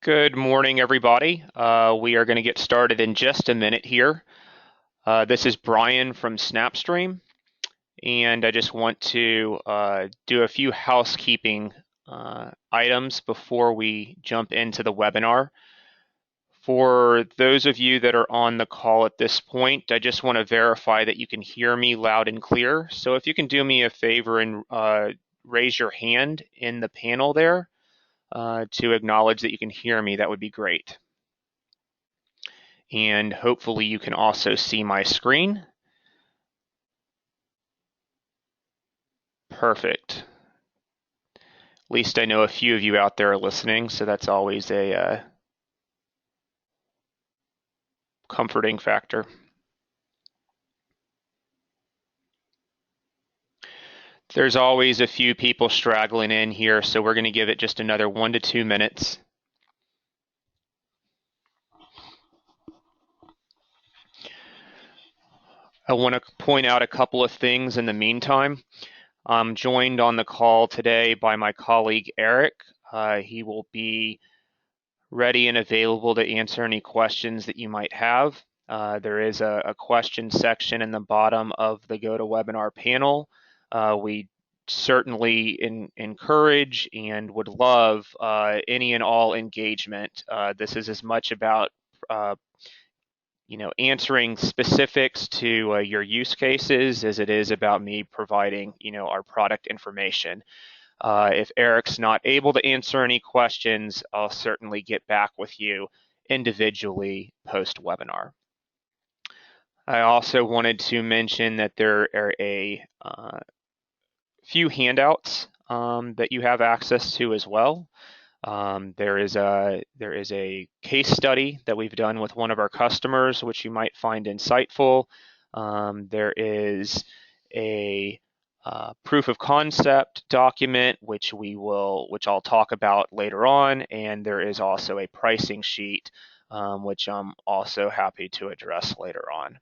Good morning, everybody. We are going to get started in just a minute here. This is Brian from SnapStream, and I just want to do a few housekeeping items before we jump into the webinar. For those of you that are on the call at this point, I just want to verify that you can hear me loud and clear. So if you can do me a favor and raise your hand in the panel there, to acknowledge that you can hear me, that would be great. And hopefully you can also see my screen. Perfect. At least I know a few of you out there are listening, so that's always a comforting factor. There's always a few people straggling in here, so we're going to give it just another 1 to 2 minutes. I want to point out a couple of things in the meantime. I'm joined on the call today by my colleague Eric. He will be ready and available to answer any questions that you might have. There is a question section in the bottom of the GoToWebinar panel. We certainly encourage and would love any and all engagement. This is as much about answering specifics to your use cases as it is about me providing our product information. If Eric's not able to answer any questions, I'll certainly get back with you individually post-webinar. I also wanted to mention that there are a few handouts that you have access to as well. There is a case study that we've done with one of our customers, which you might find insightful. There is a proof of concept document, which I'll talk about later on, and there is also a pricing sheet, which I'm also happy to address later on.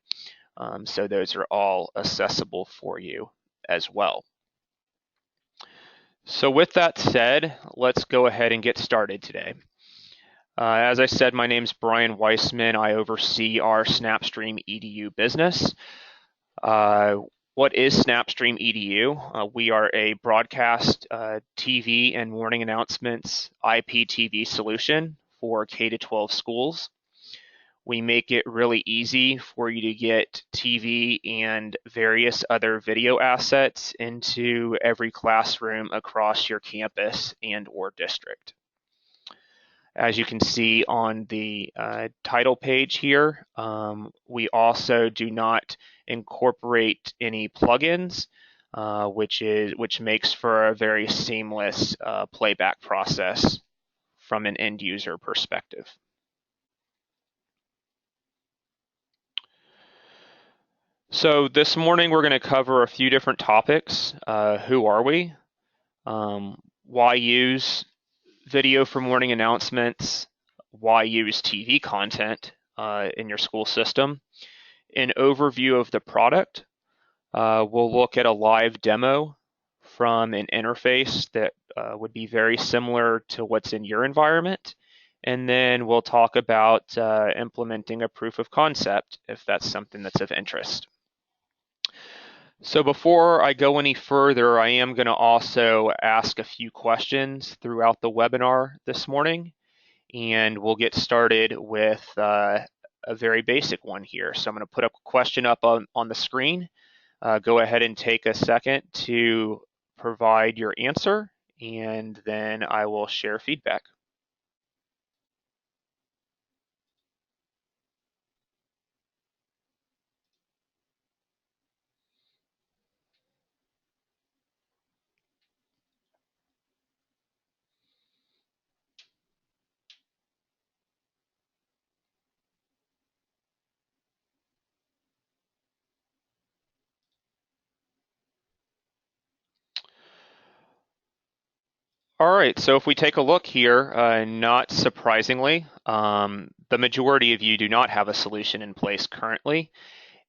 So those are all accessible for you as well. So with that said, let's go ahead and get started today. As I said, my name is Brian Weissman. I oversee our SnapStream EDU business. What is SnapStream EDU? We are a broadcast TV and warning announcements IPTV solution for K-12 schools. We make it really easy for you to get TV and various other video assets into every classroom across your campus and or district. As you can see on the title page here, we also do not incorporate any plugins, which makes for a very seamless playback process from an end user perspective. So this morning we're going to cover a few different topics. Who are we? Why use video for morning announcements? Why use TV content in your school system? An overview of the product. We'll look at a live demo from an interface that would be very similar to what's in your environment. And then we'll talk about implementing a proof of concept if that's something that's of interest. So before I go any further, I am going to also ask a few questions throughout the webinar this morning, and we'll get started with a very basic one here. So I'm going to put a question up on the screen. Go ahead and take a second to provide your answer, and then I will share feedback. All right, so if we take a look here, not surprisingly, the majority of you do not have a solution in place currently,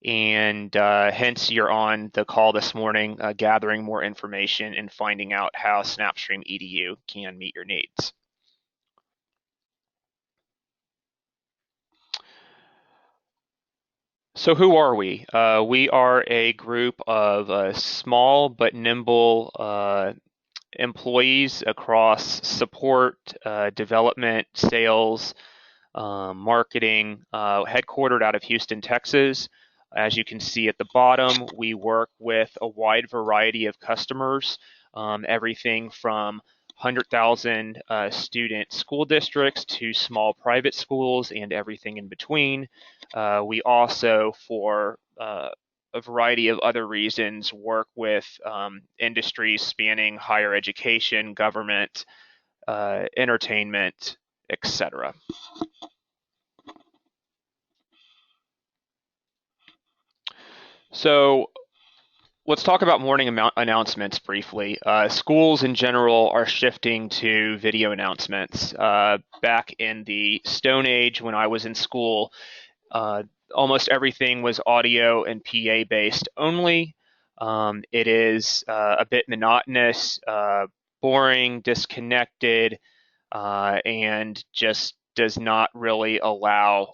and hence you're on the call this morning gathering more information and finding out how SnapStream EDU can meet your needs. So who are we? We are a group of small but nimble employees across support, development, sales, marketing, headquartered out of Houston, Texas. As you can see at the bottom, we work with a wide variety of customers, everything from 100,000 student school districts to small private schools and everything in between. We also, for a variety of other reasons, work with industries spanning higher education, government, entertainment, etc. So let's talk about morning announcements briefly. Schools in general are shifting to video announcements. Back in the Stone Age when I was in school, uh, almost everything was audio and PA based only. It is a bit monotonous, boring, disconnected, and just does not really allow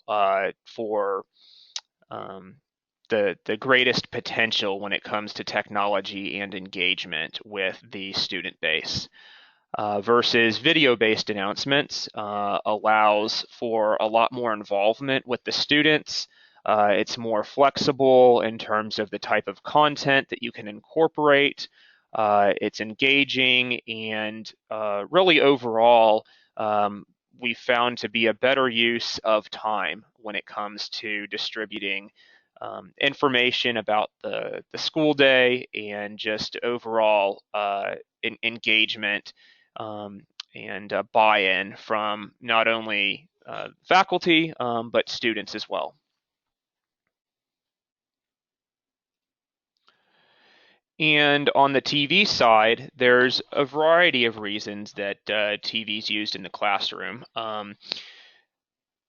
for um, the greatest potential when it comes to technology and engagement with the student base. Versus video-based announcements allows for a lot more involvement with the students. It's more flexible in terms of the type of content that you can incorporate. It's engaging and really overall, we found to be a better use of time when it comes to distributing information about the school day and just overall engagement um, and buy-in from not only faculty but students as well. And on the TV side, there's a variety of reasons that TV is used in the classroom.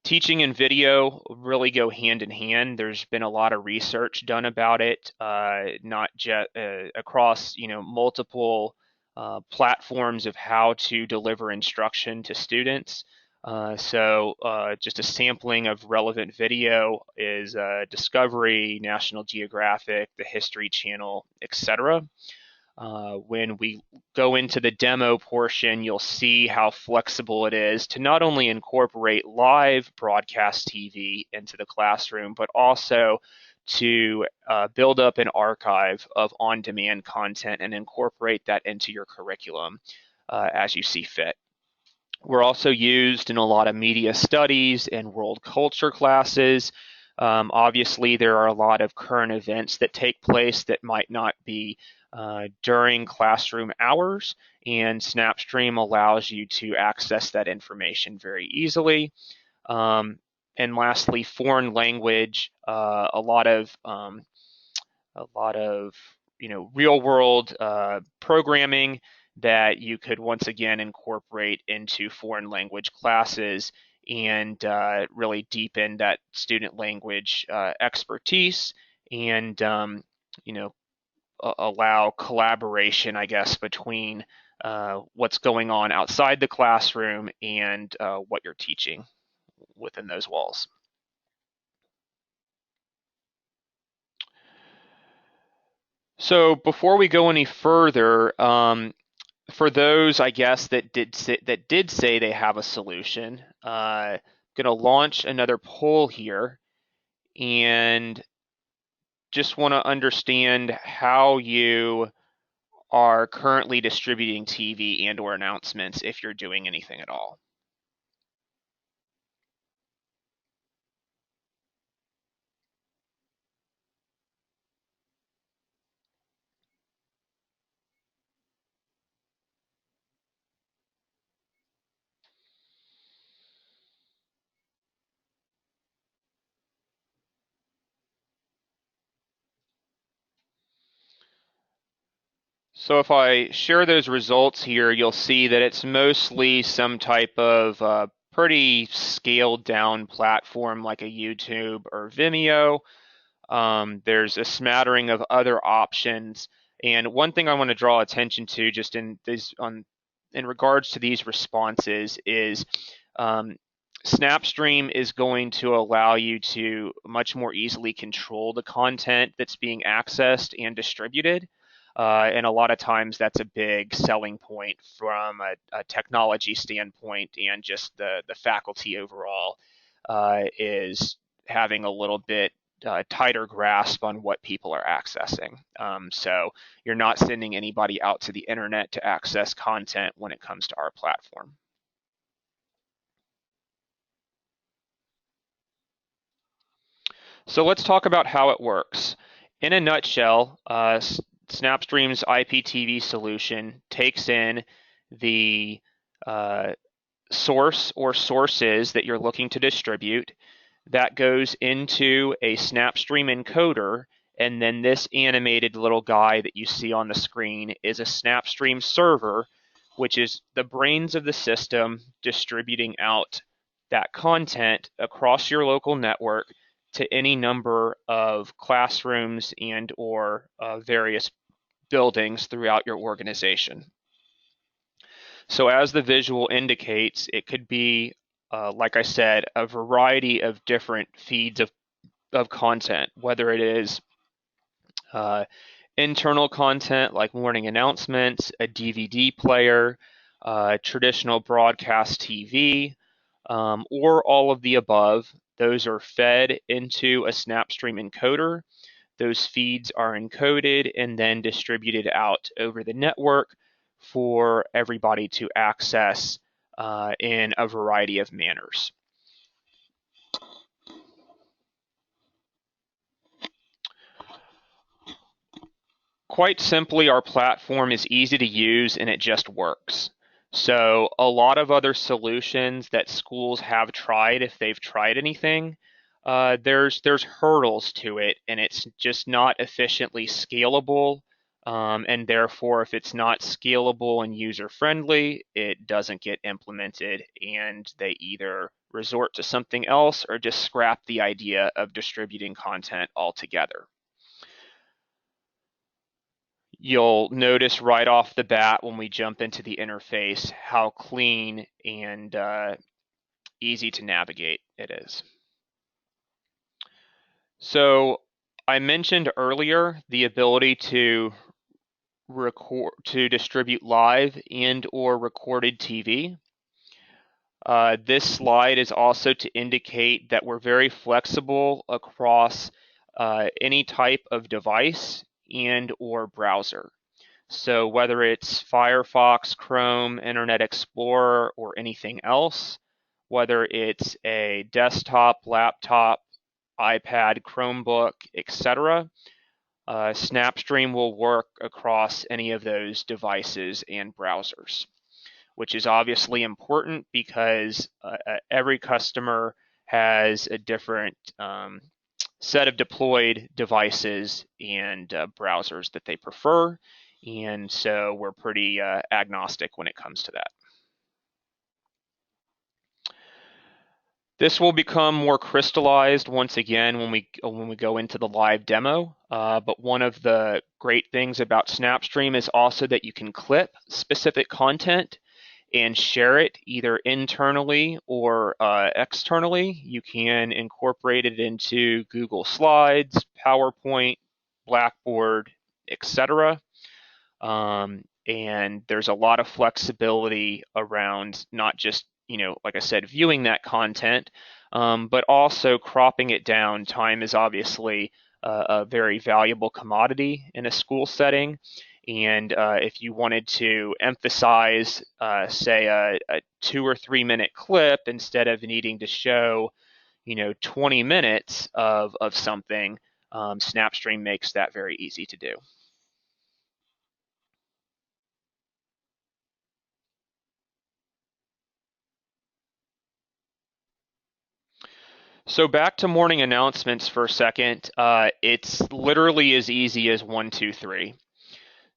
Teaching and video really go hand in hand. There's been a lot of research done about it, not just across multiple platforms of how to deliver instruction to students. Just a sampling of relevant video is Discovery, National Geographic, the History Channel, etc. When we go into the demo portion, you'll see how flexible it is to not only incorporate live broadcast TV into the classroom, but also to build up an archive of on-demand content and incorporate that into your curriculum as you see fit. We're also used in a lot of media studies and world culture classes. Obviously, there are a lot of current events that take place that might not be during classroom hours, and SnapStream allows you to access that information very easily. And lastly, foreign language, a lot of real world programming that you could once again incorporate into foreign language classes and really deepen that student language expertise and allow collaboration, I guess, between what's going on outside the classroom and what you're teaching within those walls. So before we go any further, for those, I guess, that did say they have a solution, going to launch another poll here and just want to understand how you are currently distributing TV and or announcements if you're doing anything at all. So if I share those results here, you'll see that it's mostly some type of pretty scaled down platform like a YouTube or Vimeo. There's a smattering of other options. And one thing I want to draw attention to just in regards to these responses is SnapStream is going to allow you to much more easily control the content that's being accessed and distributed. And a lot of times that's a big selling point from a technology standpoint, and just the faculty overall is having a little bit tighter grasp on what people are accessing. So you're not sending anybody out to the internet to access content when it comes to our platform. So let's talk about how it works. In a nutshell, SnapStream's IPTV solution takes in the source or sources that you're looking to distribute. That goes into a SnapStream encoder, and then this animated little guy that you see on the screen is a SnapStream server, which is the brains of the system distributing out that content across your local network to any number of classrooms and or various buildings throughout your organization. So as the visual indicates, it could be, like I said, a variety of different feeds of content, whether it is uh, internal content like morning announcements, a DVD player, traditional broadcast TV, or all of the above. Those are fed into a SnapStream encoder. Those feeds are encoded and then distributed out over the network for everybody to access in a variety of manners. Quite simply, our platform is easy to use and it just works. So a lot of other solutions that schools have tried, if they've tried anything, there's hurdles to it, and it's just not efficiently scalable. And therefore, if it's not scalable and user friendly, it doesn't get implemented, and they either resort to something else or just scrap the idea of distributing content altogether. You'll notice right off the bat when we jump into the interface how clean and easy to navigate it is. So I mentioned earlier the ability to distribute live and or recorded TV. This slide is also to indicate that we're very flexible across any type of device and or browser. So whether it's Firefox, Chrome, Internet Explorer, or anything else, whether it's a desktop, laptop, iPad, Chromebook, etc., SnapStream will work across any of those devices and browsers, which is obviously important because every customer has a different set of deployed devices and browsers that they prefer, and so we're pretty agnostic when it comes to that. This will become more crystallized once again when we go into the live demo. But one of the great things about SnapStream is also that you can clip specific content and share it either internally or externally. You can incorporate it into Google Slides, PowerPoint, Blackboard, etc. And there's a lot of flexibility around not just, like I said, viewing that content, but also cropping it down. Time is obviously a very valuable commodity in a school setting. And if you wanted to emphasize, say, a 2 or 3 minute clip instead of needing to show, 20 minutes of something, SnapStream makes that very easy to do. So back to morning announcements for a second. It's literally as easy as 1, 2, 3.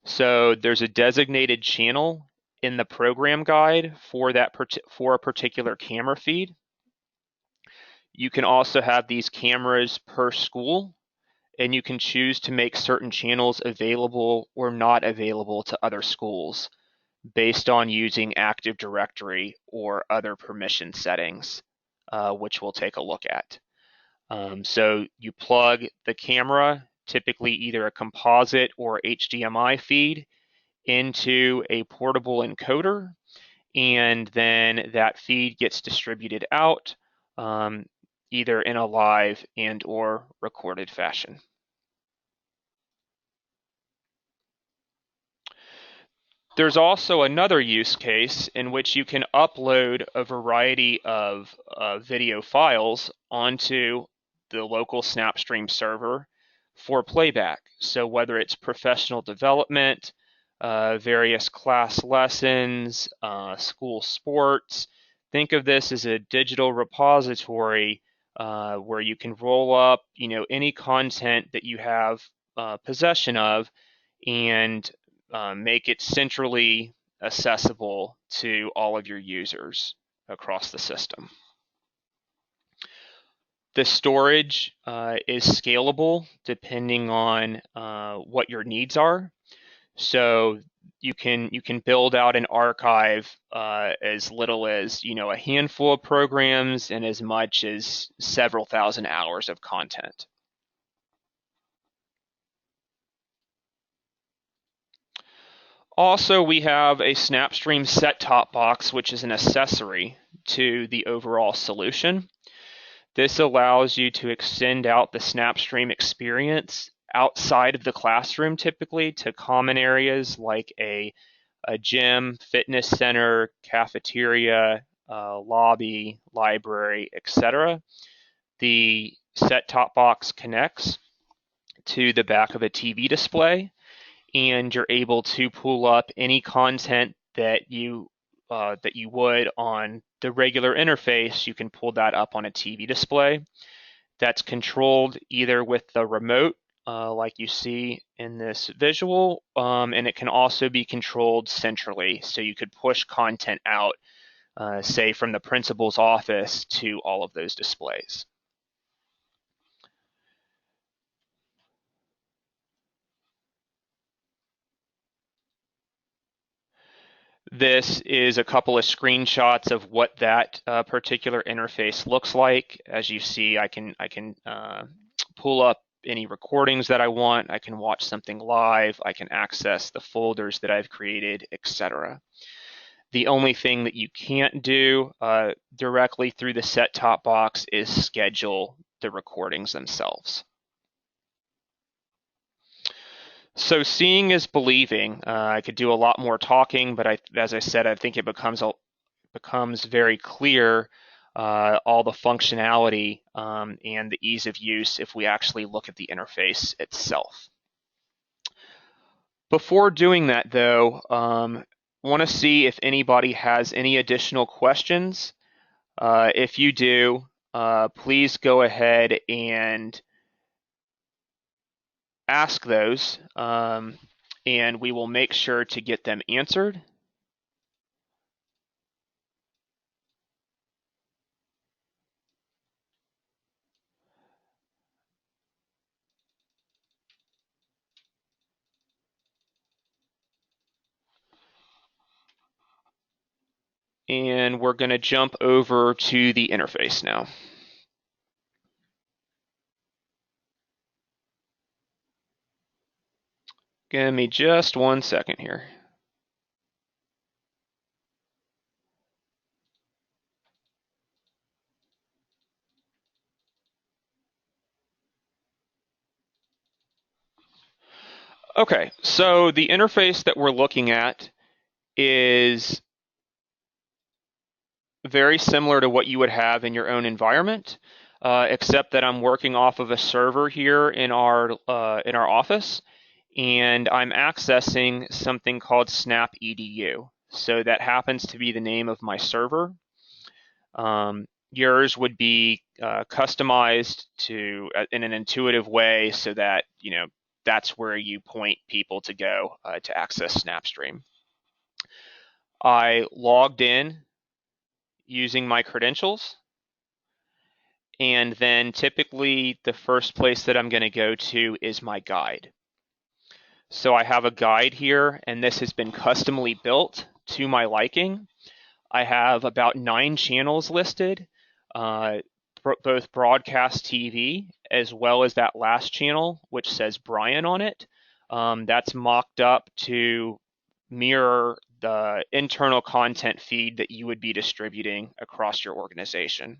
So there's a designated channel in the program guide for a particular camera feed. You can also have these cameras per school, and you can choose to make certain channels available or not available to other schools based on using Active Directory or other permission settings. which we'll take a look at. So you plug the camera, typically either a composite or HDMI feed, into a portable encoder, and then that feed gets distributed out either in a live and or recorded fashion. There's also another use case in which you can upload a variety of video files onto the local SnapStream server for playback. So whether it's professional development, various class lessons, school sports, think of this as a digital repository where you can roll up, any content that you have possession of and make it centrally accessible to all of your users across the system. The storage is scalable depending on what your needs are. So you can build out an archive as little as a handful of programs and as much as several thousand hours of content. Also, we have a SnapStream SetTop Box, which is an accessory to the overall solution. This allows you to extend out the SnapStream experience outside of the classroom, typically to common areas like a gym, fitness center, cafeteria, lobby, library, etc. The set-top box connects to the back of a TV display, and you're able to pull up any content that you would on the regular interface. You can pull that up on a TV display. That's controlled either with the remote, like you see in this visual, and it can also be controlled centrally. So you could push content out, say from the principal's office to all of those displays. This is a couple of screenshots of what that particular interface looks like. As you see, I can pull up any recordings that I want. I can watch something live. I can access the folders that I've created, etc. The only thing that you can't do directly through the set-top box is schedule the recordings themselves. So seeing is believing. I could do a lot more talking, but as I said, I think it becomes very clear all the functionality and the ease of use if we actually look at the interface itself. Before doing that, though, want to see if anybody has any additional questions. If you do, please go ahead and ask those, and we will make sure to get them answered. And we're going to jump over to the interface now. Give me just 1 second here. Okay, so the interface that we're looking at is very similar to what you would have in your own environment, except that I'm working off of a server here in our office, and I'm accessing something called SnapEDU. So that happens to be the name of my server. Yours would be customized in an intuitive way so that that's where you point people to go to access SnapStream. I logged in using my credentials, and then typically the first place that I'm going to go to is my guide. So I have a guide here, and this has been customly built to my liking. I have about 9 channels listed. both broadcast TV as well as that last channel, which says Brian on it. That's mocked up to mirror the internal content feed that you would be distributing across your organization.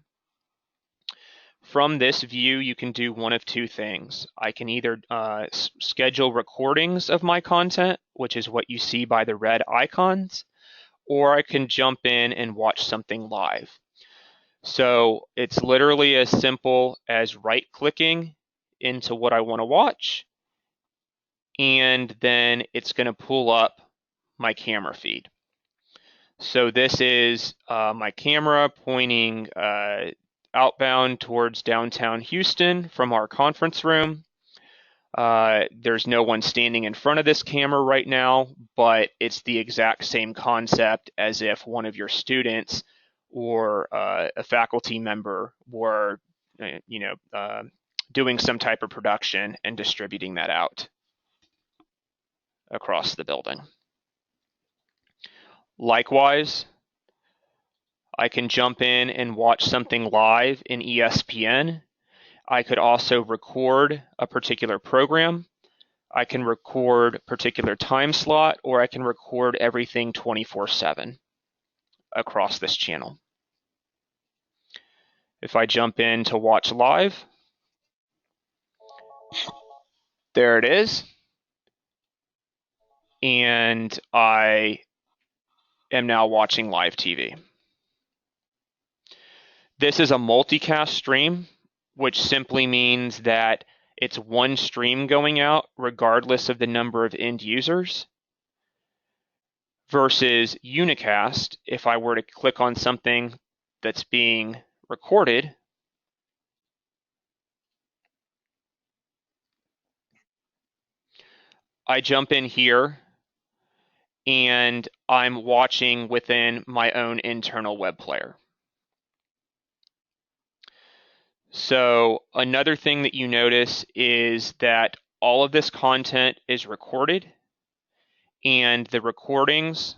From this view, you can do one of two things. I can either schedule recordings of my content, which is what you see by the red icons, or I can jump in and watch something live. So it's literally as simple as right-clicking into what I want to watch, and then it's going to pull up my camera feed. So this is my camera pointing outbound towards downtown Houston from our conference room. There's no one standing in front of this camera right now, but it's the exact same concept as if one of your students or a faculty member were, doing some type of production and distributing that out across the building. Likewise, I can jump in and watch something live in ESPN. I could also record a particular program. I can record a particular time slot, or I can record everything 24/7 across this channel. If I jump in to watch live, there it is. And I am now watching live TV. This is a multicast stream, which simply means that it's one stream going out regardless of the number of end users, versus unicast. If I were to click on something that's being recorded, I jump in here and I'm watching within my own internal web player. So another thing that you notice is that all of this content is recorded, and the recordings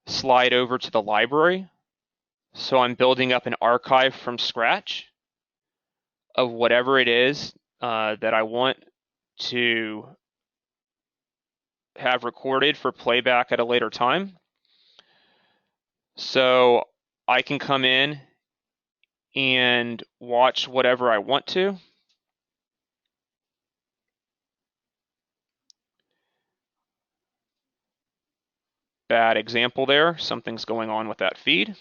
slide over to the library. So I'm building up an archive from scratch of whatever it is that I want to have recorded for playback at a later time. So I can come in and watch whatever I want to. Bad example there. Something's going on with that feed.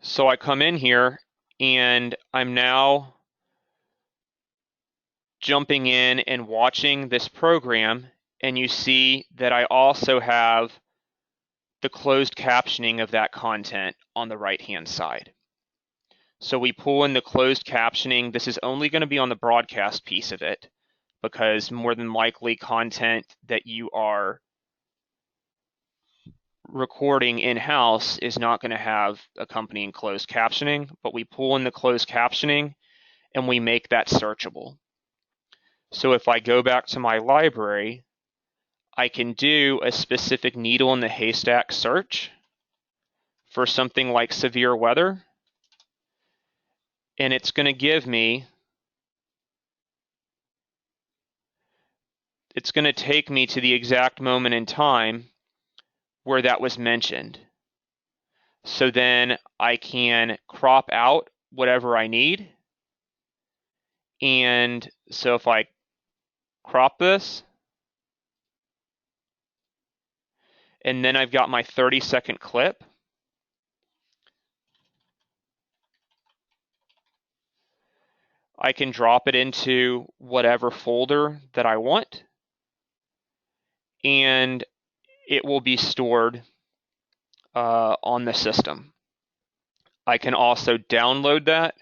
So I come in here and I'm now jumping in and watching this program, and you see that I also have the closed captioning of that content on the right-hand side. So we pull in the closed captioning. This is only going to be on the broadcast piece of it, because more than likely content that you are recording in-house is not going to have accompanying closed captioning, but we pull in the closed captioning and we make that searchable. So if I go back to my library, I can do a specific needle in the haystack search for something like severe weather, and it's going to give me, it's going to take me to the exact moment in time where that was mentioned. So then I can crop out whatever I need. And so if I crop this, and then I've got my 30-second clip, I can drop it into whatever folder that I want, and it will be stored on the system. I can also download that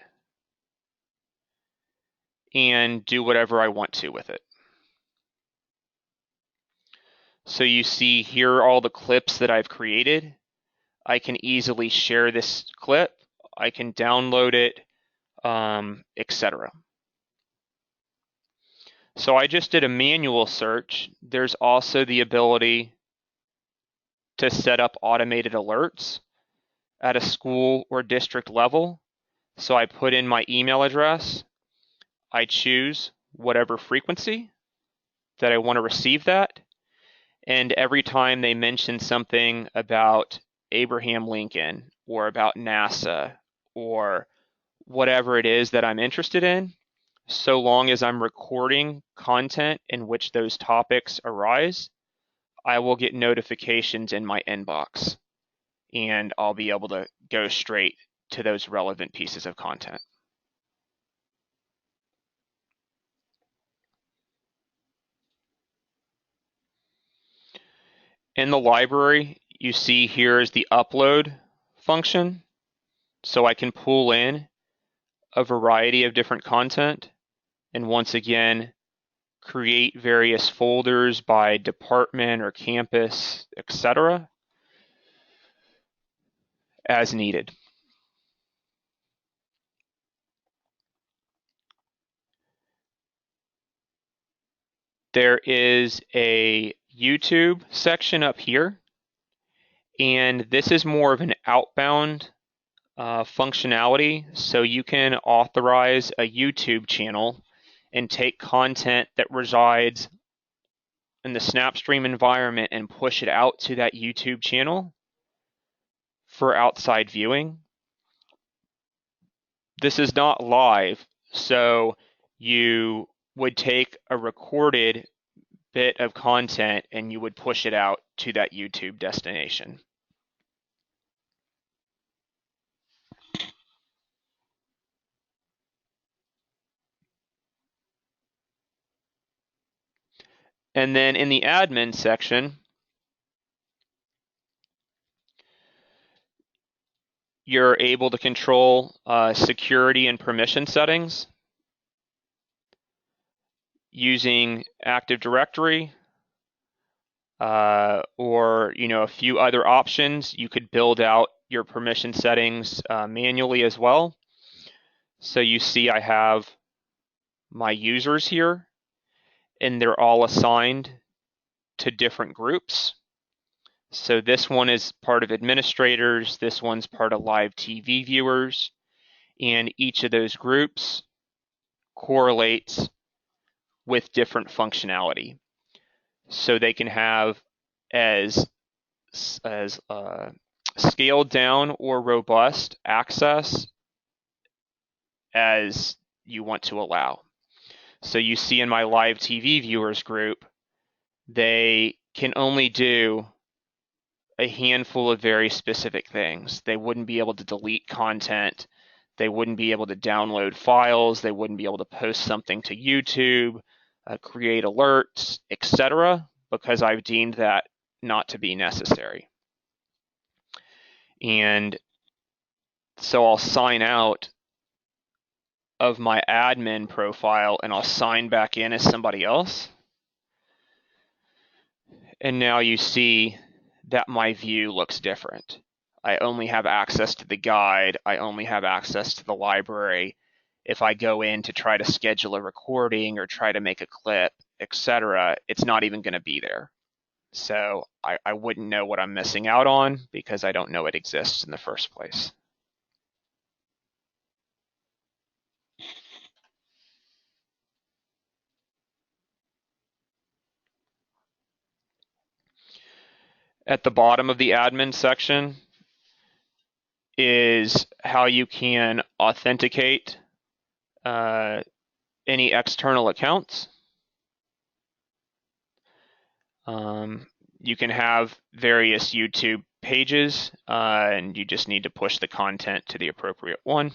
and do whatever I want to with it. So you see here are all the clips that I've created. I can easily share this clip. I can download it, etc. So I just did a manual search. There's also the ability to set up automated alerts at a school or district level. So I put in my email address, I choose whatever frequency that I want to receive that, and every time they mention something about Abraham Lincoln or about NASA or whatever it is that I'm interested in, so long as I'm recording content in which those topics arise, I will get notifications in my inbox, and I'll be able to go straight to those relevant pieces of content. In the library, you see here is the upload function. So I can pull in a variety of different content, and once again, create various folders by department or campus, etc., as needed. There is a YouTube section up here, and this is more of an outbound functionality. So you can authorize a YouTube channel and take content that resides in the SnapStream environment and push it out to that YouTube channel for outside viewing. This is not live, so you would take a recorded bit of content and you would push it out to that YouTube destination. And then in the admin section, you're able to control security and permission settings using Active Directory or a few other options. You could build out your permission settings manually as well. So you see I have my users here, and they're all assigned to different groups. So this one is part of administrators, this one's part of live TV viewers, and each of those groups correlates with different functionality. So they can have as scaled down or robust access as you want to allow. So you see in my live TV viewers group, they can only do a handful of very specific things. They wouldn't be able to delete content. They wouldn't be able to download files. They wouldn't be able to post something to YouTube, create alerts, etc., because I've deemed that not to be necessary. And so I'll sign out of my admin profile and I'll sign back in as somebody else. And now you see that my view looks different. I only have access to the guide. I only have access to the library. If I go in to try to schedule a recording or try to make a clip, etc., it's not even going to be there. So I wouldn't know what I'm missing out on because I don't know it exists in the first place. At the bottom of the admin section is how you can authenticate any external accounts. You can have various YouTube pages, and you just need to push the content to the appropriate one.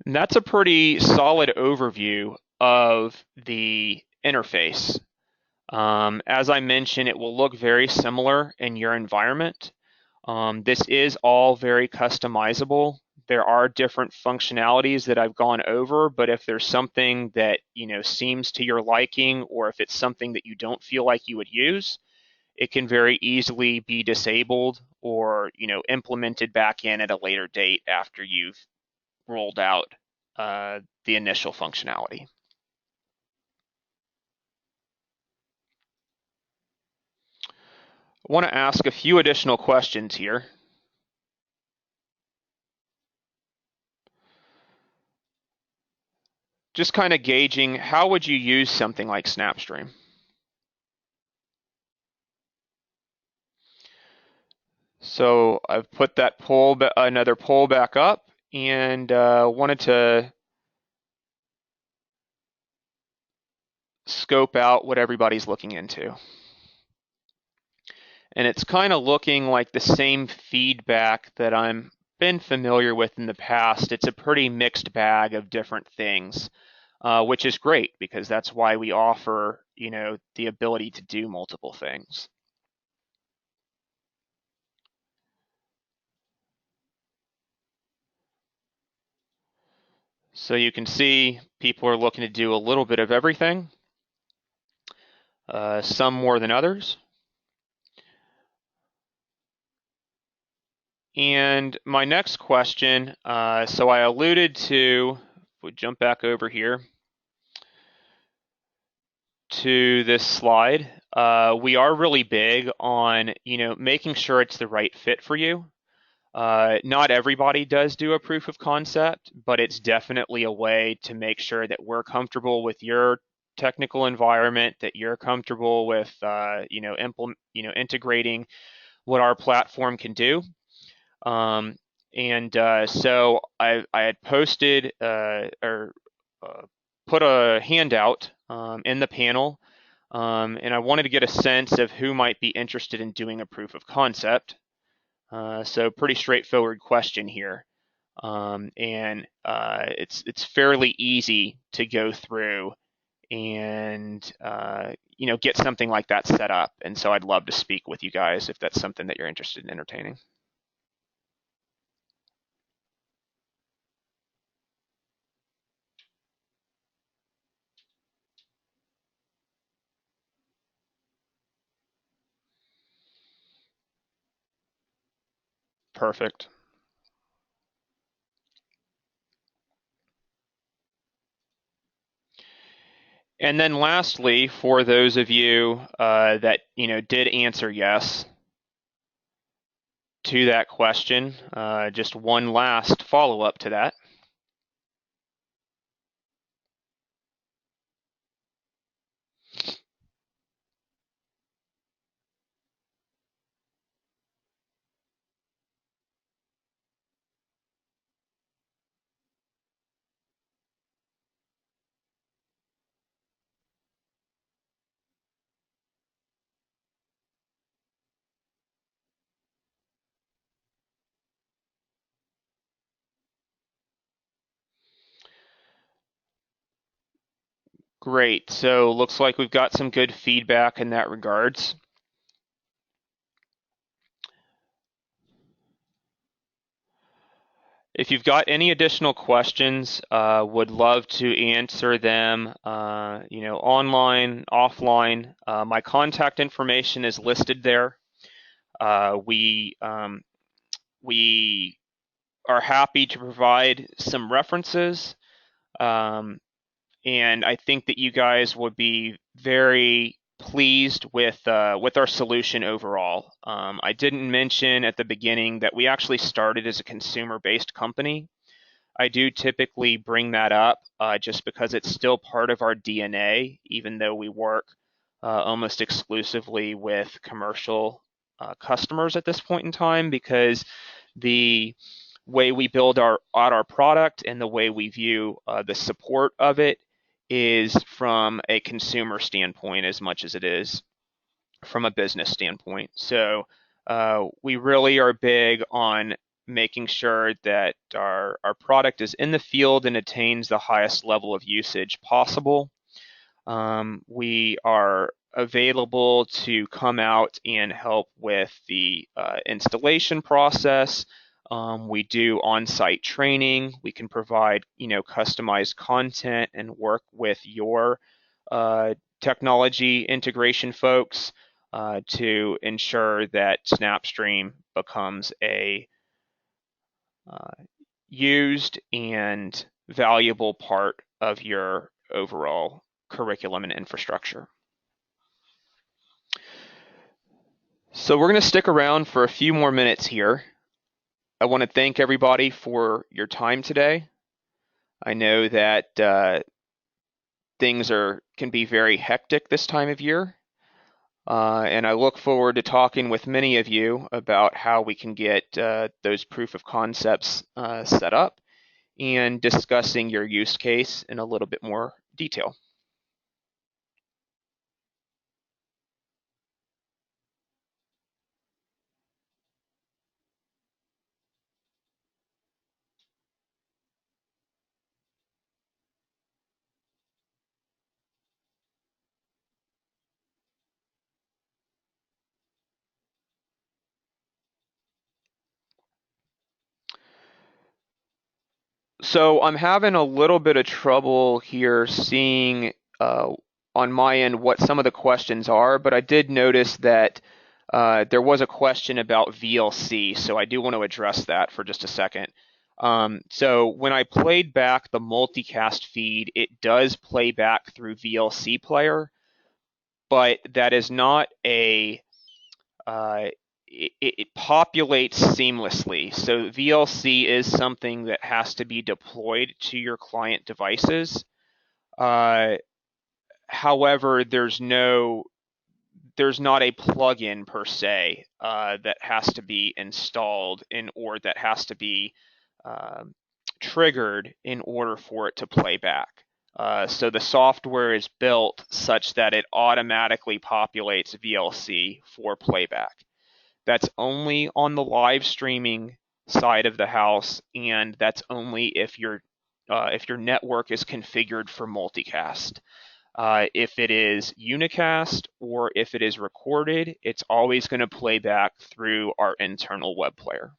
And that's a pretty solid overview of the interface. As I mentioned, it will look very similar in your environment. This is all very customizable. There are different functionalities that I've gone over, but if there's something that seems to your liking, or if it's something that you don't feel like you would use, it can very easily be disabled or implemented back in at a later date after you've rolled out the initial functionality. I want to ask a few additional questions here. Just kind of gauging, how would you use something like SnapStream? So I've put that another poll back up, and wanted to scope out what everybody's looking into. And it's kind of looking like the same feedback that I'm been familiar with in the past. It's a pretty mixed bag of different things, which is great because that's why we offer, the ability to do multiple things. So you can see people are looking to do a little bit of everything, some more than others. And my next question, so I alluded to, if we jump back over here to this slide, we are really big on, making sure it's the right fit for you. Not everybody does do a proof of concept, but it's definitely a way to make sure that we're comfortable with your technical environment, that you're comfortable with, integrating what our platform can do. So I had posted or put a handout in the panel, and I wanted to get a sense of who might be interested in doing a proof of concept. So pretty straightforward question here, and it's fairly easy to go through and get something like that set up. And so I'd love to speak with you guys if that's something that you're interested in entertaining. Perfect. And then lastly, for those of you that did answer yes to that question, just one last follow-up to that. Great. So looks like we've got some good feedback in that regards. If you've got any additional questions, would love to answer them, online, offline. My contact information is listed there. We are happy to provide some references, and I think that you guys would be very pleased with our solution overall. I didn't mention at the beginning that we actually started as a consumer-based company. I do typically bring that up just because it's still part of our DNA, even though we work almost exclusively with commercial customers at this point in time, because the way we build out our product and the way we view the support of it is from a consumer standpoint as much as it is from a business standpoint. So we really are big on making sure that our product is in the field and attains the highest level of usage possible. We are available to come out and help with the installation process. We do on-site training. We can provide, customized content and work with your technology integration folks to ensure that SnapStream becomes a used and valuable part of your overall curriculum and infrastructure. So we're going to stick around for a few more minutes here. I want to thank everybody for your time today. I know that things can be very hectic this time of year, and I look forward to talking with many of you about how we can get those proof of concepts set up and discussing your use case in a little bit more detail. So I'm having a little bit of trouble here seeing uh, on my end what some of the questions are, but I did notice that there was a question about VLC, so I do want to address that for just a second. So when I played back the multicast feed, it does play back through VLC player, but that is not uh, it populates seamlessly. So VLC is something that has to be deployed to your client devices. Uh, However, there's not a plugin per se that has to be installed or that has to be um, triggered in order for it to play back. So the software is built such that it automatically populates VLC for playback. That's only on the live streaming side of the house, and that's only if your network is configured for multicast. If it is unicast or if it is recorded, it's always going to play back through our internal web player.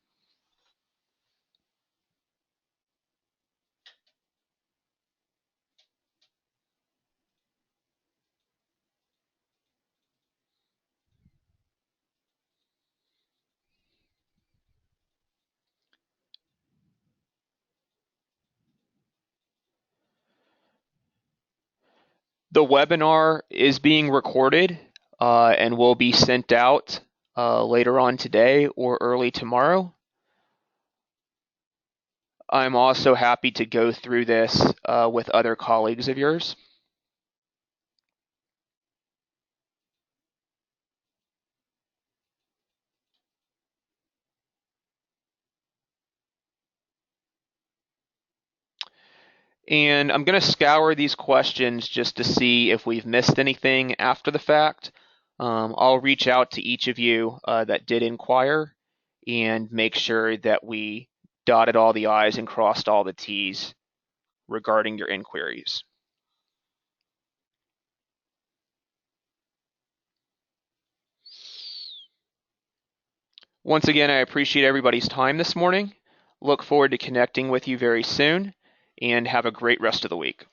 The webinar is being recorded and will be sent out later on today or early tomorrow. I'm also happy to go through this with other colleagues of yours. And I'm going to scour these questions just to see if we've missed anything after the fact. I'll reach out to each of you that did inquire and make sure that we dotted all the I's and crossed all the T's regarding your inquiries. Once again, I appreciate everybody's time this morning. Look forward to connecting with you very soon, and have a great rest of the week.